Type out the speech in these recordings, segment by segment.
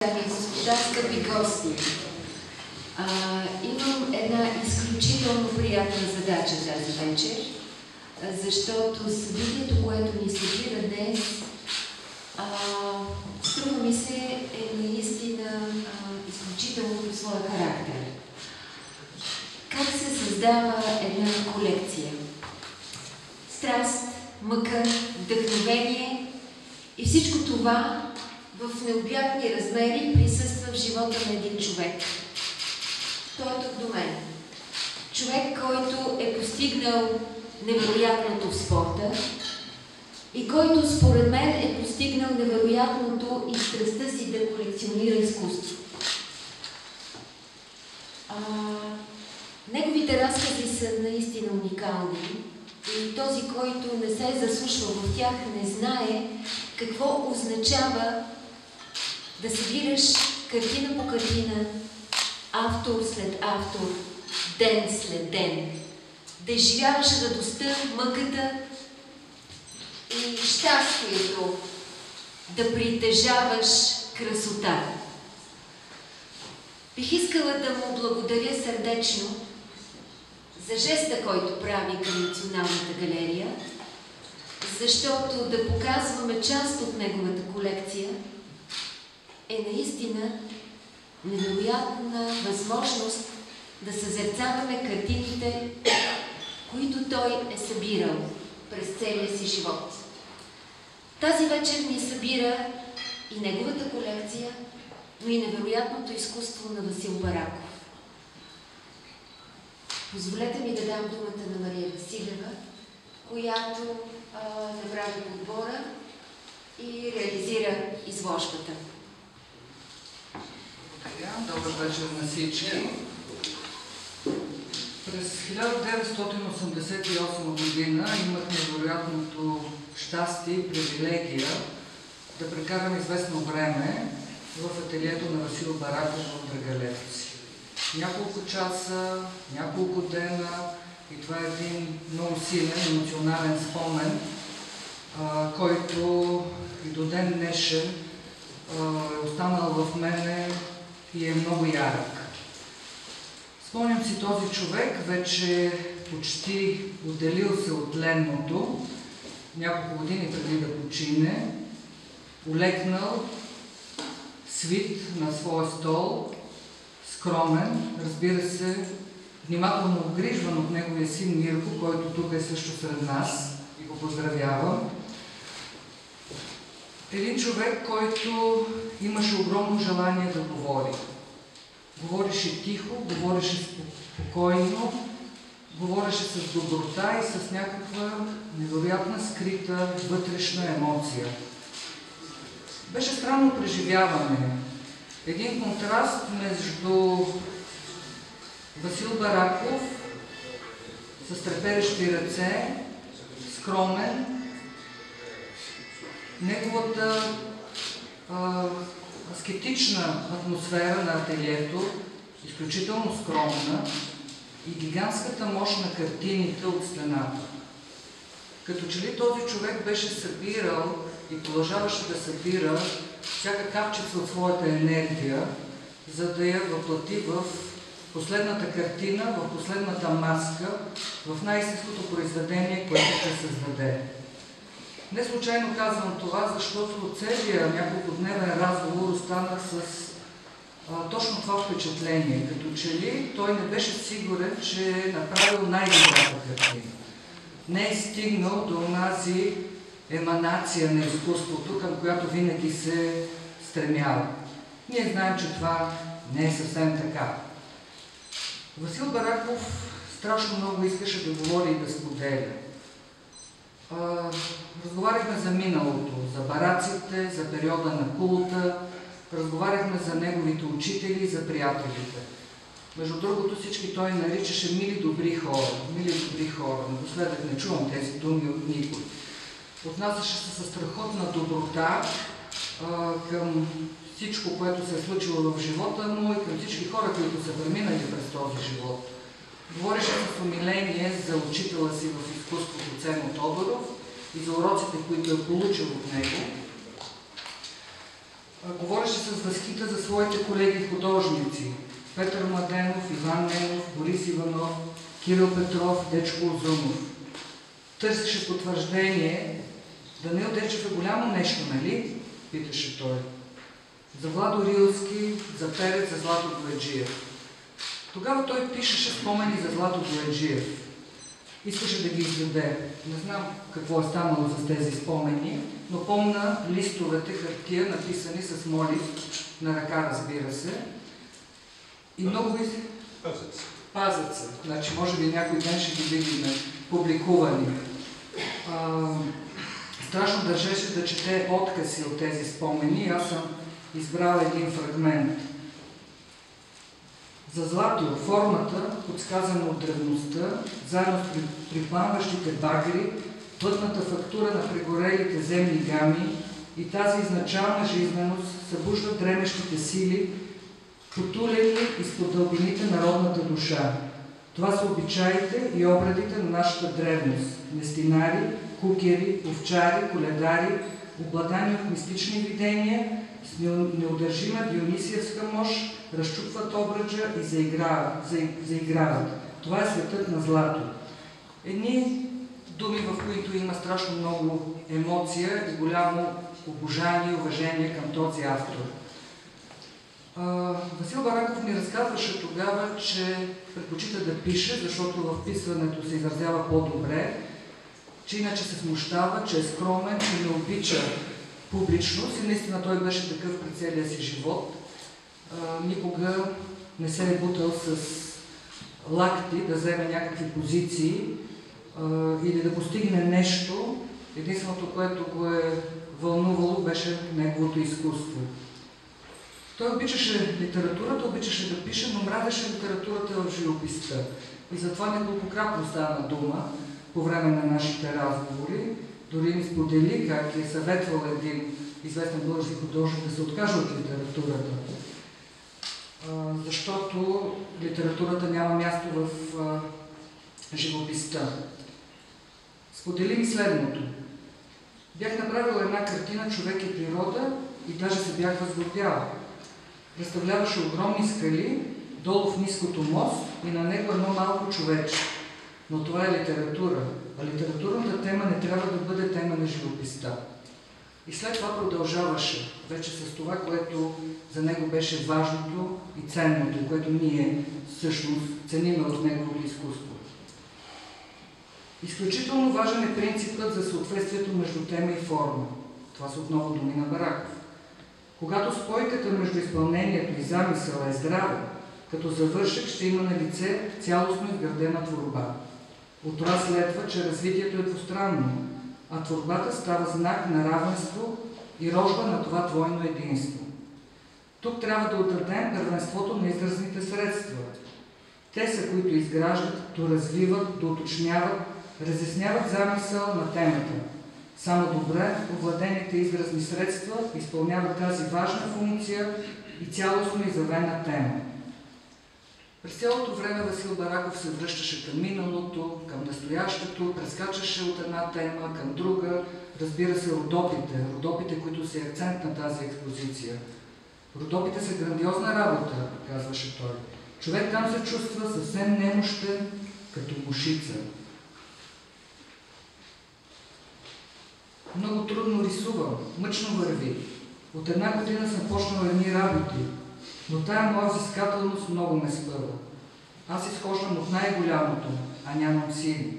Дами и господа, скъпи гости, имам една изключително приятна задача тази вечер, защото събитието, което ни събира днес, струва ми се, е наистина изключително по своя характер. Как се създава една колекция? Страст, мъка, вдъхновение и всичко това в необятни размери присъства в живота на един човек. Той е тук до мен. Човек, който е постигнал невероятното в спорта и който според мен е постигнал невероятното и страстта си да колекционира изкуство. Неговите разкази са наистина уникални и този, който не се е заслушвал в тях, не знае какво означава да събираш картина по картина, автор след автор, ден след ден, да изживяваш радостта, мъката и щастието, да притежаваш красота. Бих искала да му благодаря сърдечно за жеста, който прави към Националната галерия, защото да показваме част от неговата колекция е наистина невероятна възможност да съзерцаваме картините, които той е събирал през целия си живот. Тази вечер ни събира и неговата колекция, но и невероятното изкуство на Васил Бараков. Позволете ми да дам думата на Мария Василева, която направи подбора и реализира изложбата. Добър вечер на всички. През 1988 година имах невероятното щастие и привилегия да прекарам известно време в ателието на Васил Бараков в Драгалевци. Няколко часа, няколко дена и това е един много силен емоционален спомен, който и до ден днешен е останал в мене и е много ярък. Спомням си този човек, вече почти отделил се от тленното, няколко години преди да почине, улекнал, свит на своя стол, скромен, разбира се, внимателно обгрижван от неговия син Мирко, който тук е също сред нас и го поздравявам. Един човек, който имаше огромно желание да говори. Говореше тихо, говореше спокойно, говореше с доброта и с някаква невероятна скрита вътрешна емоция. Беше странно преживяване. Един контраст между Васил Бараков с треперещи ръце, скромен, неговата аскетична атмосфера на ателието, изключително скромна, и гигантската мощ на картините от стената. Като че ли този човек беше събирал и продължаваше да събира всяка капчица от своята енергия, за да я въплати в последната картина, в последната маска, в най-истинското произведение, което ще създаде. Не случайно казвам това, защото от целия няколкодневен разговор останах с точно това впечатление. Като че ли той не беше сигурен, че е направил най-добрата картина. Не е стигнал до онази еманация на изкуството, към която винаги се стремява. Ние знаем, че това не е съвсем така. Васил Бараков страшно много искаше да говори и да споделя. Разговаряхме за миналото, за бараците, за периода на култа, разговаряхме за неговите учители, за приятелите. Между другото, всички той наричаше мили добри хора. Мили добри хора. Напоследък не чувам тези думи от никой. Отнасяше се със страхотна доброта към всичко, което се е случило в живота му и към всички хора, които са преминали през този живот. Говореше с умиление за учителя си в изкуството Цено Тодоров и за уроците, които е получил от него. Говореше с възхита за своите колеги художници. Петър Младенов, Иван Ненов, Борис Иванов, Кирил Петров, Дечко Озунов. Търсеше потвърждение. Данил Дечев е голямо нещо, нали? Питаше той. За Владо Рилски, за Перец, за Злато Бояджиев. Тогава той пишеше спомени за Злато Бояджиев. Искаше да ги издаде. Не знам какво е станало с тези спомени, но помна листовете хартия, написани с молив, на ръка, разбира се. И много пазят се. Значи, може би някой ден ще ги видим публикувани. Страшно държеше да чете откази от тези спомени. Аз съм избрал един фрагмент. За Злато формата, подсказана от древността, заедно с припламващите багри, плътната фактура на прегорелите земни гами и тази изначална жизненост събуждат дремещите сили, потулени изпод дълбините народната душа. Това са обичаите и обредите на нашата древност. Местинари, кукери, овчари, коледари, обладани от мистични видения, с неудържима дионисиевска мощ, разчупват обръча и заиграват. Това е светът на Злато. Едни думи, в които има страшно много емоция и голямо обожание и уважение към този автор. Васил Бараков ни разказваше тогава, че предпочита да пише, защото в писването се изразява по-добре, че иначе се смущава, че е скромен, че не обича публичност и наистина той беше такъв през целия си живот. Никога не се е бутал с лакти да вземе някакви позиции или да постигне нещо. Единственото, което го е вълнувало, беше неговото изкуство. Той обичаше литературата, обичаше да пише, но мразеше литературата в живописта. И затова неколкократно стана дума по време на нашите разговори. Дори ми сподели как е съветвал един известен български художник да се откаже от литературата. Защото литературата няма място в живописта. Сподели ми следното. Бях направила една картина "Човек и природа" и даже се бях възгордяла. Представляваше огромни скали, долу в ниското мост и на него едно малко човече. Но това е литература, а литературната тема не трябва да бъде тема на живописта. И след това продължаваше, вече с това, което за него беше важното и ценното, което ние всъщност цениме от неговото изкуство. Изключително важен е принципът за съответствието между тема и форма. Това са отново думи на Бараков. Когато спойката между изпълнението и замисъла е здрава, като завършек ще има на лице цялостно изградена творба. От това следва, че развитието е двустранно, а творбата става знак на равенство и рожба на това двойно единство. Тук трябва да отдадем първенството на изразните средства. Те са, които изграждат, доразвиват, доуточняват, разясняват замисъл на темата. Само добре овладените изразни средства изпълняват тази важна функция и цялостно изявена тема. През цялото време Васил Бараков се връщаше към миналото, към настоящето, прескачаше от една тема към друга. Разбира се, Родопите, които са акцент на тази експозиция. Родопите са грандиозна работа, казваше той. Човек там се чувства съвсем немощен, като мушица. Много трудно рисувам, мъчно върви. От една година съм почнал едни работи, но тая моя взискателност много ме спъва. Аз изхождам от най-голямото, а нямам сили.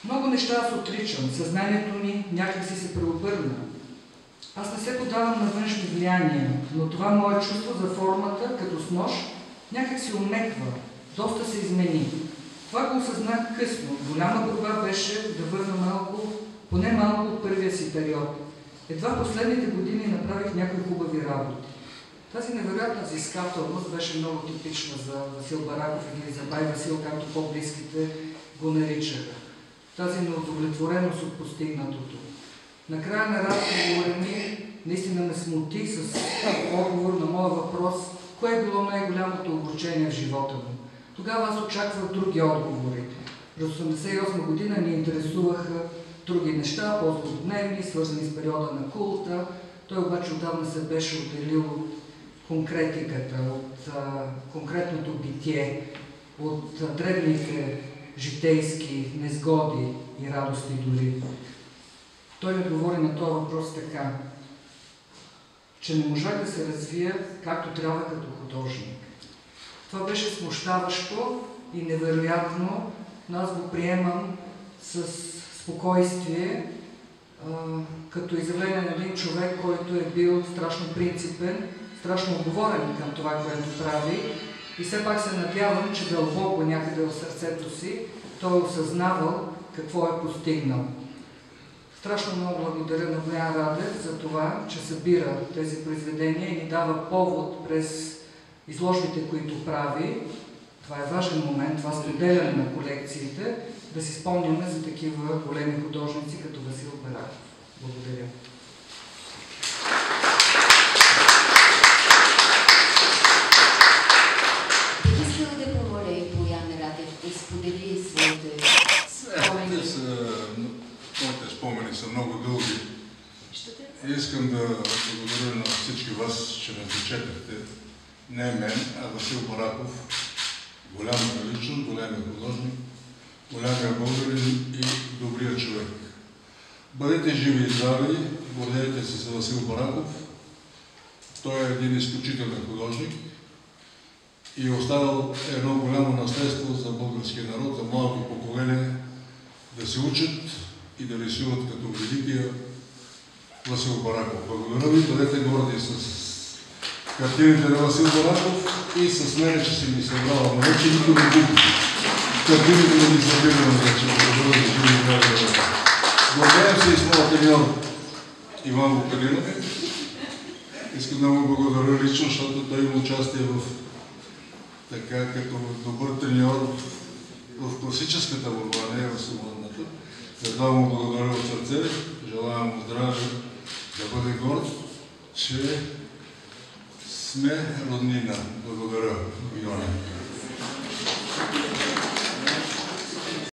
Много неща аз отричам, съзнанието ми някак си се преобърна. Аз не се подавам на външни влияния, но това мое чувство за формата, като с нож, някак си умеква, доста се измени. Това го осъзнах късно. Голяма борба беше да върна поне малко от първия си период. Едва последните години направих някои хубави работи. Тази невероятна взискателност беше много типична за Васил Бараков или за Бай Васил, както по-близките го наричаха. Тази неудовлетвореност от постигнатото. Накрая на разговора ми наистина ме смути с отговор на моя въпрос, кое е било най-голямото обучение в живота му. Тогава аз очаквах други отговори. През 1988 година ни интересуваха други неща, по-злободневни, свързани с периода на култа, Той обаче отдавна се беше отделил от конкретиката, от конкретното битие, от древните житейски незгоди и радости дори. Той ми говори на този въпрос така, че не можа да се развия както трябва като художник. Това беше смущаващо и невероятно, но аз го приемам с спокойствие, като изявление на един човек, който е бил страшно принципен, страшно отговорен към това, което прави. И все пак се надявам, че дълбоко някъде в сърцето си той е осъзнавал какво е постигнал. Страшно много благодаря на Боян Радев за това, че събира тези произведения и ни дава повод през изложбите, които прави. Това е важен момент, това споделяне на колекциите, да си спомняме за такива големи художници, като Васил Бараков. Благодаря. Бих искала да помоля и Боян Радев да сподели своите спомени. Моите спомени са много дълги. Искам да благодаря на всички вас, че ме зачетахте. Не мен, а Васил Бараков. Голяма личност, големия художник, голямия българин и добрия човек. Бъдете живи и здрави, гордейте се с Васил Бараков. Той е един изключителен художник и оставил едно голямо наследство за българския народ, за младото поколение да се учат и да рисуват като великия Васил Бараков. Благодаря ви, бъдете горди с картините на Васил Бараков и с мене, че си ми събрала. Но вече никой не губи. Картините не ми събирам вече. Благодаря ви, живи и здрави. Благодарям се и с моят треньор Иван Вукалинов. Искам да му благодаря лично, защото той има участие в така като добър треньор в класическата борба, не в свободната. Затова му благодаря от сърце, желая му здраве, да бъде горд, че сме роднина. Благодаря, Йоне.